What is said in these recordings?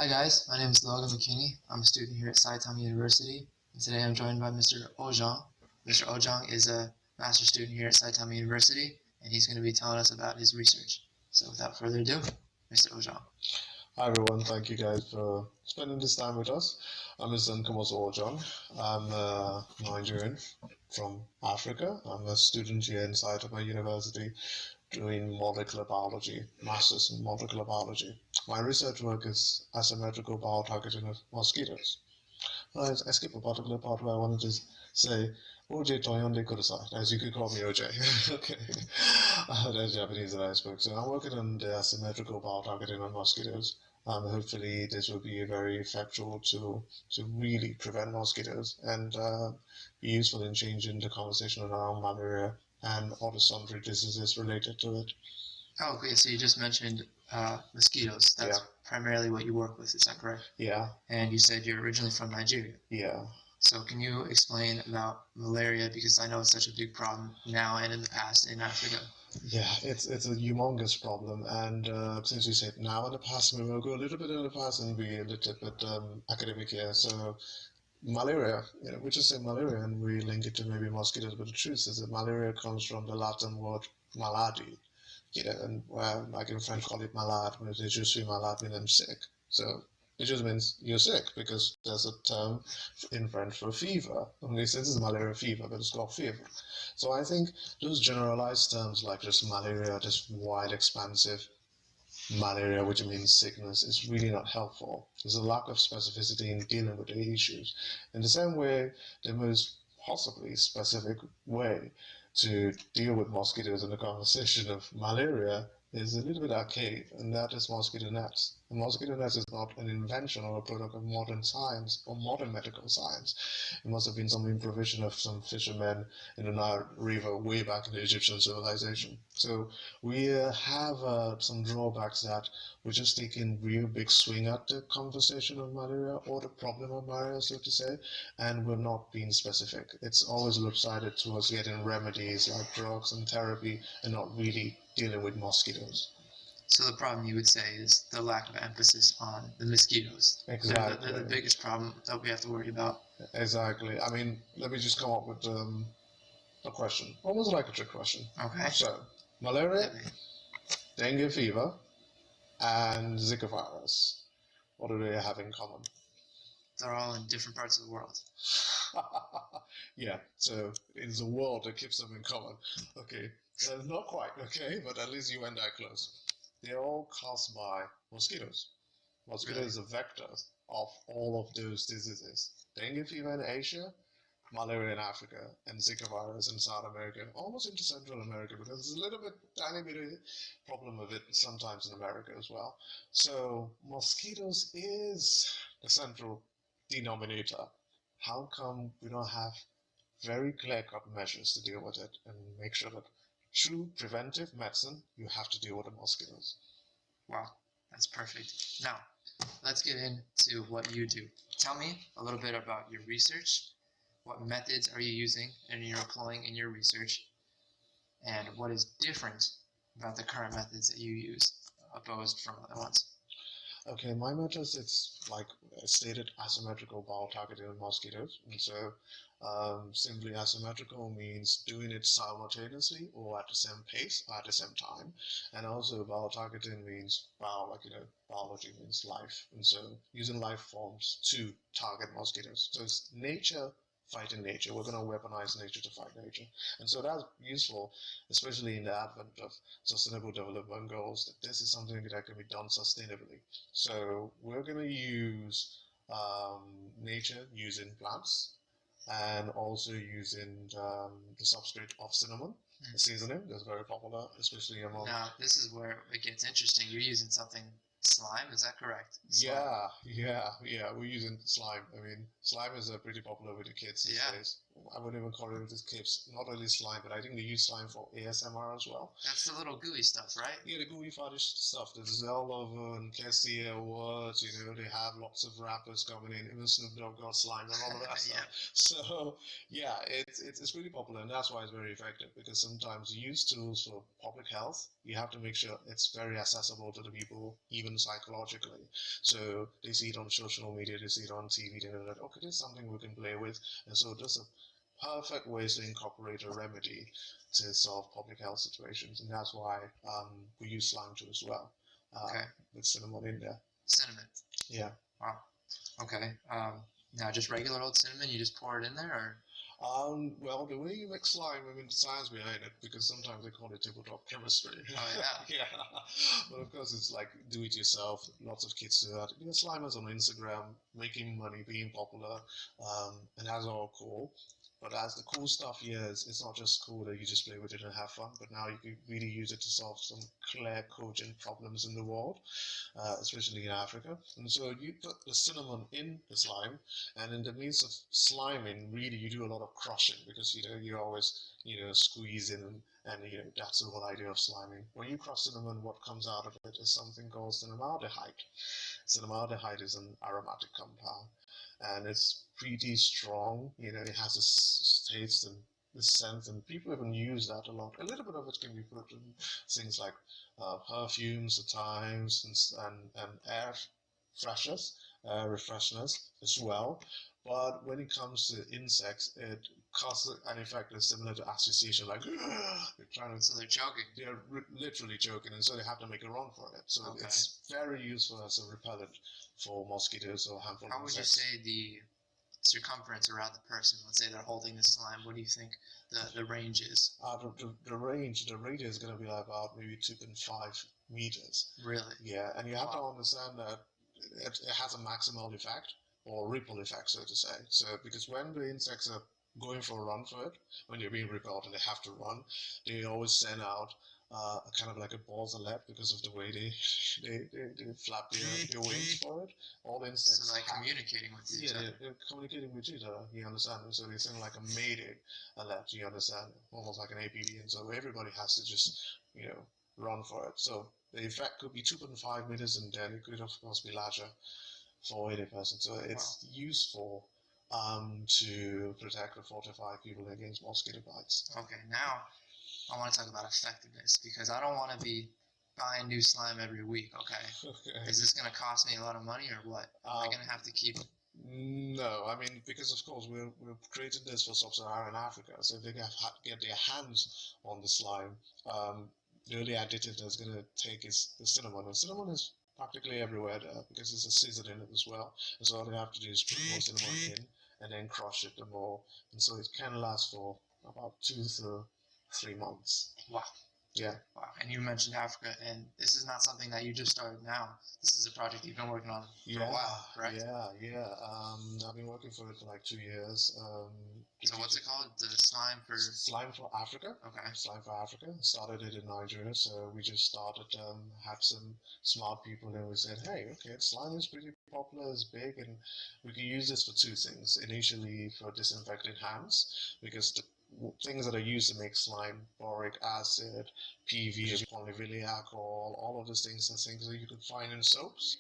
Hi guys, my name is Logan Mckinney. I'm a student here at Saitama University, and today I'm joined by Mr. Ojong. Mr. Ojong is a master's student here at Saitama University, and he's going to be telling us about his research. So without further ado, Mr. Ojong. Hi everyone, thank you guys for spending this time with us. I'm Mr. Nkimusowo Ojong. I'm a Nigerian from Africa. I'm a student here in Saitama University doing molecular biology, master's in molecular biology. My research work is asymmetrical biotargeting of mosquitoes. I skipped a particular part where I wanted to say OJ Toyonde Kudasai, as you could call me OJ. Okay. That's Japanese that I spoke. So I'm working on the asymmetrical biotargeting on mosquitoes. Hopefully this will be a very effectual tool to really prevent mosquitoes and be useful in changing the conversation around malaria and other sundry diseases related to it. Oh, okay, so you just mentioned mosquitoes. That's primarily what you work with, is that correct? Yeah. And you said you're originally from Nigeria. Yeah. So can you explain about malaria, because I know it's such a big problem now and in the past in Africa? Yeah, it's a humongous problem, and since you said now in the past, we will go a little bit in the past and be a little bit academic here. So malaria, we just say malaria and we link it to maybe mosquitoes, but the truth is that malaria comes from the Latin word maladi, and like in French call it malade, when they just say malade means I'm sick. So it just means you're sick because there's a term in French for fever. Only says it's malaria fever, but it's called fever. So I think those generalized terms like just malaria, just wide expansive malaria, which means sickness, is really not helpful. There's a lack of specificity in dealing with the issues. In the same way, the most possibly specific way to deal with mosquitoes in the conversation of malaria is a little bit archaic, and that is mosquito nets. The mosquito nets is not an invention or a product of modern science or modern medical science. It must have been some improvisation of some fishermen in the Nile River way back in the Egyptian civilization. So we have some drawbacks that we're just taking real big swing at the conversation of malaria or the problem of malaria, so to say, and we're not being specific. It's always lopsided towards getting remedies like drugs and therapy and not really dealing with mosquitoes. So the problem, you would say, is the lack of emphasis on the mosquitoes. Exactly. They're the biggest problem that we have to worry about. Exactly. I mean, let me just come up with a question, almost like a trick question. Okay. So, malaria, dengue fever, and Zika virus. What do they have in common? They're all in different parts of the world. Yeah, so it's a world that keeps them in common. Okay, not quite, okay, but at least you went that close. They're all caused by mosquitoes. Mosquito is a vector of all of those diseases. Dengue fever in Asia, malaria in Africa, and Zika virus in South America, almost into Central America, because there's a little bit, tiny bit of problem with it sometimes in America as well. So mosquitoes is the central denominator. How come we don't have very clear-cut measures to deal with it and make sure that through preventive medicine, you have to deal with the mosquitoes? Wow, that's perfect. Now, let's get into what you do. Tell me a little bit about your research. What methods are you using and you're employing in your research? And what is different about the current methods that you use opposed from other ones? Okay, my methods, it's like stated, asymmetrical biotargeting of mosquitoes. And so simply asymmetrical means doing it simultaneously or at the same pace or at the same time. And also biotargeting means biology means life. And so using life forms to target mosquitoes. So it's nature fighting nature. We're going to weaponize nature to fight nature. And so that's useful, especially in the advent of sustainable development goals, that this is something that can be done sustainably. So we're going to use nature using plants and also using the substrate of cinnamon, the seasoning that's very popular, especially among... Now, this is where it gets interesting. You're using something slime, is that correct? Slime. Yeah, we're using slime. I mean, slime is pretty popular with the kids these days. I wouldn't even call it with the kids, not only slime, but I think they use slime for ASMR as well. That's the little gooey stuff, right? Yeah, the gooey fudge stuff. There's all over and Cassia words, they have lots of rappers coming in, even Snoop Dogg got slime and all of that stuff. So, yeah, it's really popular, and that's why it's very effective, because sometimes you use tools for public health, you have to make sure it's very accessible to the people, even even psychologically. So they see it on social media, they see it on TV, they're like, okay, there's something we can play with. And so this is a perfect way to incorporate a remedy to solve public health situations. And that's why we use slime too as well, Okay. with cinnamon in there. Cinnamon. Yeah. Wow. Okay. Now just regular old cinnamon, you just pour it in there, or? Well, the way you make slime, I mean, the science behind it, because sometimes they call it tabletop chemistry. Oh, yeah. Yeah. But of course, it's like do it yourself. Lots of kids do that. You know, slimers on Instagram, making money, being popular, and that's all cool. But as the cool stuff here is, it's not just cool that you just play with it and have fun, but now you can really use it to solve some clear, cogent problems in the world, especially in Africa. And so you put the cinnamon in the slime, and in the midst of sliming, really you do a lot of crushing because you always squeeze in and that's the whole idea of sliming. When you crush cinnamon, what comes out of it is something called cinnamaldehyde. Cinnamaldehyde is an aromatic compound, and it's pretty strong. It has this taste and this scent, and people even use that a lot. A little bit of it can be put in things like perfumes at times and air refresheners as well. But when it comes to insects, it causes an effect that's similar to asphyxiation, like they're trying to. So they're choking. They're literally choking, and so they have to make a run for it. So Okay. it's very useful as a repellent for mosquitoes or harmful How would you insects. say the circumference around the person? Let's say they're holding the slime. What do you think the range is? The radius is going to be like about maybe 2.5 meters. Really? Yeah, and you have to understand that it has a maximal effect or ripple effect, so to say. So because when the insects are going for a run for it, when they're being repelled and they have to run, they always send out kind of like a balls alert because of the way they flap their wings for it. All the insects. So like communicating with each other. Yeah, they're communicating with each other. You understand? So they send like a mayday alert. You understand? Almost like an APB, and so everybody has to just run for it. So the effect could be 2.5 meters, and then it could of course be larger for any person. So it's useful to protect or fortify people against mosquito bites. Okay, now I want to talk about effectiveness because I don't want to be buying new slime every week. Okay, Okay. is this going to cost me a lot of money or what? Am I going to have to keep it? No, I mean, because of course we're creating this for sub-Saharan Africa, so if they get their hands on the slime, the only additive that's going to take is the cinnamon, and cinnamon is practically everywhere there because there's a season in it as well, and so all they have to do is put more cinnamon in and then crush it more, and so it can last for about 2 to 3 months. Wow. Yeah. Wow. And you mentioned Africa, and this is not something that you just started now. This is a project you've been working on for a while, correct? Yeah. I've been working for it for like 2 years. So what's it called? The Slime for... Slime for Africa. Okay. Slime for Africa. Started it in Nigeria, so we just started, had some smart people, and we said, hey, okay, slime is pretty popular, it's big, and we can use this for 2 things. Initially for disinfecting hands, because the things that are used to make slime, boric acid, PV, polyvinyl alcohol, all of those things are things that you can find in soaps.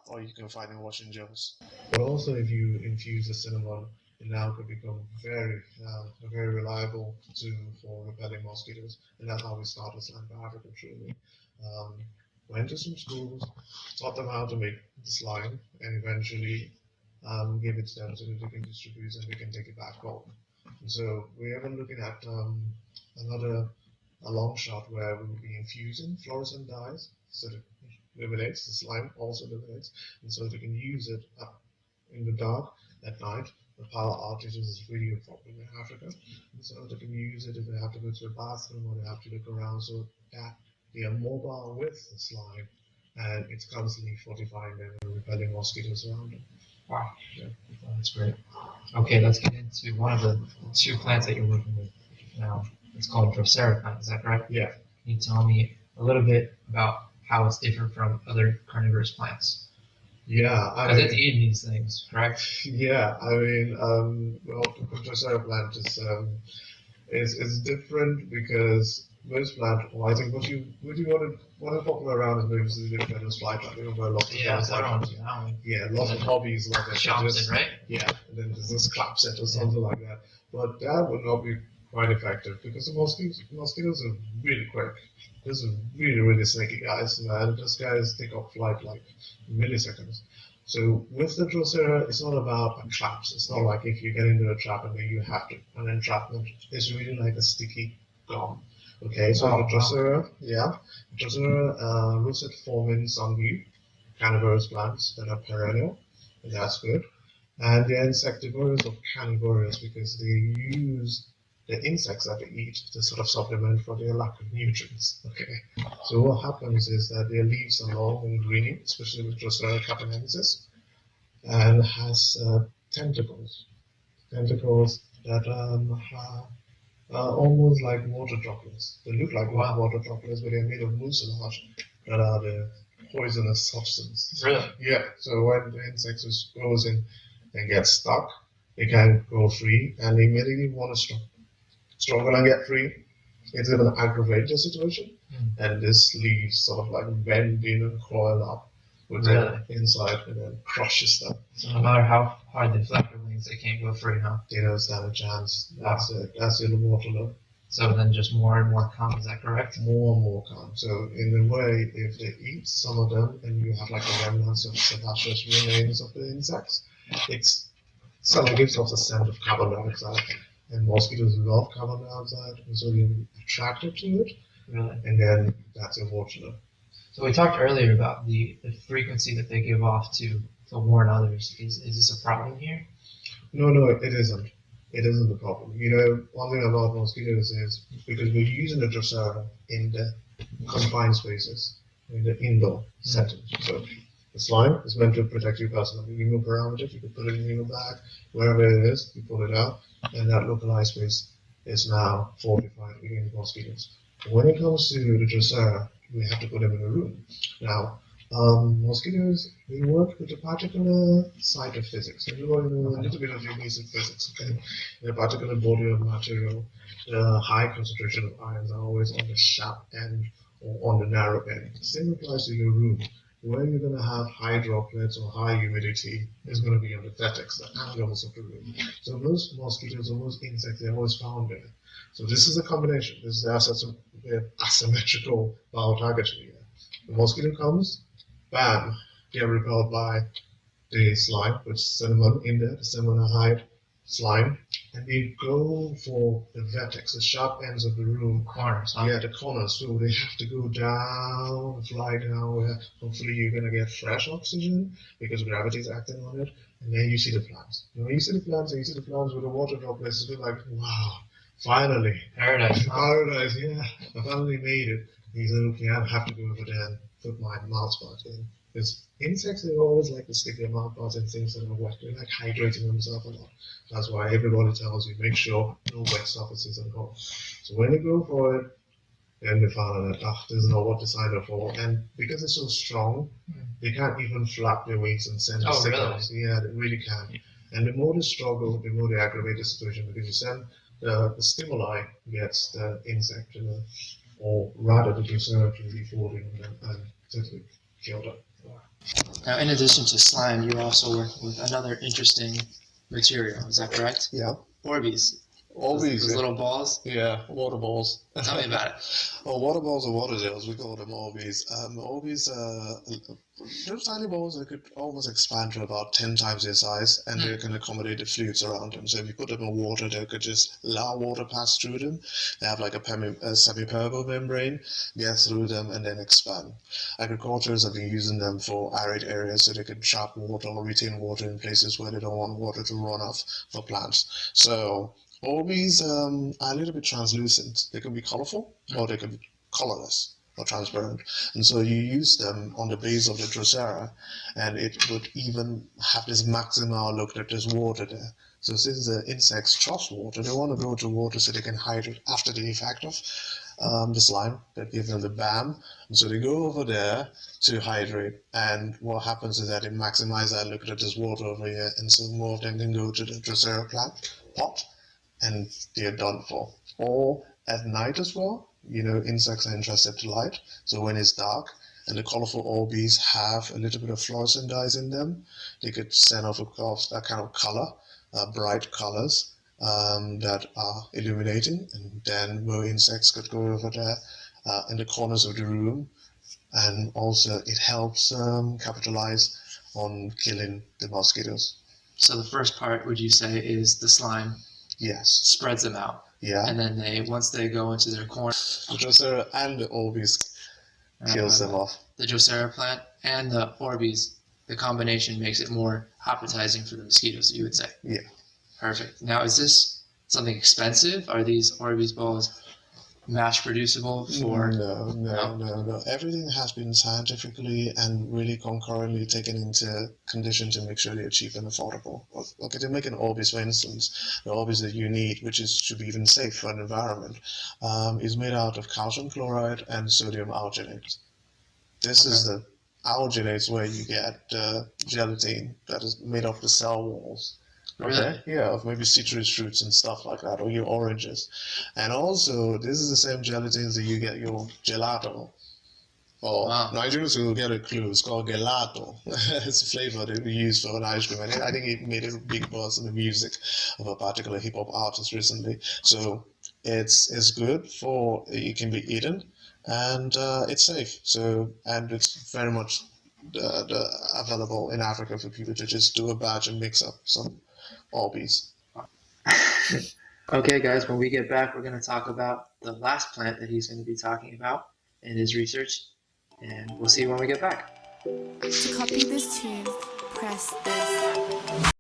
Or you can find in washing gels. But also if you infuse the cinnamon, it now could become a very reliable tool for repelling mosquitoes. And that's how we started Slime for Africa, truly. Went to some schools, taught them how to make the slime, and eventually gave it to them so that they can distribute and they can take it back home. And so we are looking at a long shot where we will be infusing fluorescent dyes so that it illuminates, the slime also illuminates, and so they can use it in the dark at night. The power outages is really a problem in Africa, and so they can use it if they have to go to the bathroom or they have to look around, so that they are mobile with the slime, and it's constantly fortifying them and repelling mosquitoes around them. Wow. Yeah. That's great. Okay, let's get into one of the 2 plants that you're working with now. It's called Droseracon, is that correct? Yeah. Can you tell me a little bit about how it's different from other carnivorous plants? Yeah, Because it's eating these things, correct? Yeah, I mean, well, the Drosera plant is different because most plant, well, I think what is popular around is maybe the feathers fly trap. There are lots of feathers fly trap. Yeah, lots of hobbies like that. Chops it, right? Yeah, and then there's this clap set or something like that. But that would not be quite effective because the mosquitoes are really quick. These are really, really sneaky guys, and these guys take off flight like milliseconds. So with the Drosera, it's not about traps. It's not like if you get into a trap and then you have to an entrapment. It's really like a sticky gum. Okay, so the Drosera, roots it form in some carnivorous plants that are perennial, and that's good. And they're insectivorous or carnivorous because they use the insects that they eat to sort of supplement for their lack of nutrients. Okay, so what happens is that their leaves are long and greeny, especially with Drosera capenensis, and has tentacles that are almost like water droplets. They look like water droplets, but they're made of mucilage that are the poisonous substance. Really? Yeah. So when the insect goes in and gets stuck, they can't go free, and they immediately want to struggle and get free. It's even aggravate the situation, and this leaves sort of like bending and coil up with the inside, and then crushes them. So no matter how hard they flap their wings, they can't go free, huh? They don't stand a chance. That's it. That's the Waterloo. So then just more and more come, is that correct? More and more come. So in a way, if they eat some of them and you have like the remnants of sebaceous remains of the insects, it's sort of gives off the scent of carbon dioxide. And mosquitoes love carbon dioxide, and so you're attracted to it. Really? And then that's your Waterloo. So we talked earlier about the frequency that they give off to warn others. Is this a problem here? No, it isn't. It isn't the problem. You know, one thing about mosquitoes is because we're using the Drosera in the confined spaces, in the indoor setting. So the slime is meant to protect you personally. You move around it, you can put it in your bag, wherever it is, you pull it out, and that localized space is now fortified against mosquitoes. When it comes to the Drosera, we have to put them in a room. Now, mosquitoes, they work with a particular side of physics. Everybody knows a little bit of your basic physics, okay? In a particular body of material, the high concentration of ions are always on the sharp end or on the narrow end. The same applies to your room. Where you're going to have high droplets or high humidity is going to be on the vertex, the angles of the room. So most mosquitoes or most insects, they're always found there. So this is a combination. This is the asymmetrical biotargeting. The mosquito comes, bam, they're repelled by the slime, with cinnamon in there, the cinnamon slime, and they go for the vertex, the sharp ends of the room. Corners. Yeah, the corners. So they have to go down, fly down, where hopefully you're going to get fresh oxygen because gravity is acting on it, and then you see the plants. And when you see the plants, and you see the plants with the water droplets, it's like, wow, finally. Paradise. Paradise, yeah. I finally made it. He said, okay, I have to go over there and put my mouth part in. Because insects, they always like to stick their mouth parts in things that are wet. They like hydrating themselves a lot. That's why everybody tells you, make sure no wet surfaces at all. So when they go for it, then they find out that, this is not what they signed up for. And because it's so strong, they can't even flap their wings and send the signals. Really? Yeah, they really can. And the more they struggle, the more they aggravate the situation, because you send the stimuli gets the insect, or rather the Drosera to be falling and totally killed up. Now, in addition to slime, you also work with another interesting material. Is that correct? Yeah. Orbeez. Those little balls? Yeah, water balls. Tell me about it. Oh, water balls or water gels, we call them Orbeez. Orbeez, those tiny balls that could almost expand to about 10 times their size, and they can accommodate the fluids around them. So if you put them in water, they could just allow water pass through them. They have like a semi-permeable membrane, get through them, and then expand. Agriculturists have been using them for arid areas, so they could trap water or retain water in places where they don't want water to run off for plants. So Orbeez are a little bit translucent. They can be colorful, or they can be colorless or transparent. And so you use them on the base of the Drosera, and it would even have this maximal look that there's water there. So since the insects trust water, they want to go to water so they can hydrate after the effect of the slime that gives them the BAM. And so they go over there to hydrate, and what happens is that it maximizes that look that there's water over here, and so more of them can go to the Drosera plant pot, and they're done for. Or at night as well, insects are interested to light. So when it's dark and the colorful Orbeez have a little bit of fluorescent dyes in them, they could send off that kind of color, bright colors, that are illuminating, and then more insects could go over there in the corners of the room. And also it helps capitalize on killing the mosquitoes. So the first part, would you say, is the slime Yes. spreads them out, Yeah. and then once they go into their corner, The Drosera and the Orbis kills them off. The Drosera plant and the Orbis, the combination makes it more appetizing for the mosquitoes, you would say. Yeah. Perfect. Now, is this something expensive? Are these Orbis balls mass producible for? No. Everything has been scientifically and really concurrently taken into condition to make sure they're cheap and affordable. Okay, to make an Orbis, for instance, the Orbis that you need, which should be even safe for an environment, is made out of calcium chloride and sodium alginate. This is the alginates where you get gelatin that is made of the cell walls. Okay. Really? Yeah, of maybe citrus fruits and stuff like that, or your oranges. And also, this is the same gelatins that you get your gelato. Or Nigerians will get a clue. It's called gelato. It's a flavor that we use for an ice cream. And I think it made a big buzz in the music of a particular hip hop artist recently. So it's good for it can be eaten, and it's safe. So and it's very much available in Africa for people to just do a batch and mix up some Orbeez. Okay, guys, when we get back, we're going to talk about the last plant that he's going to be talking about in his research, and we'll see you when we get back. To copy this tune, press this.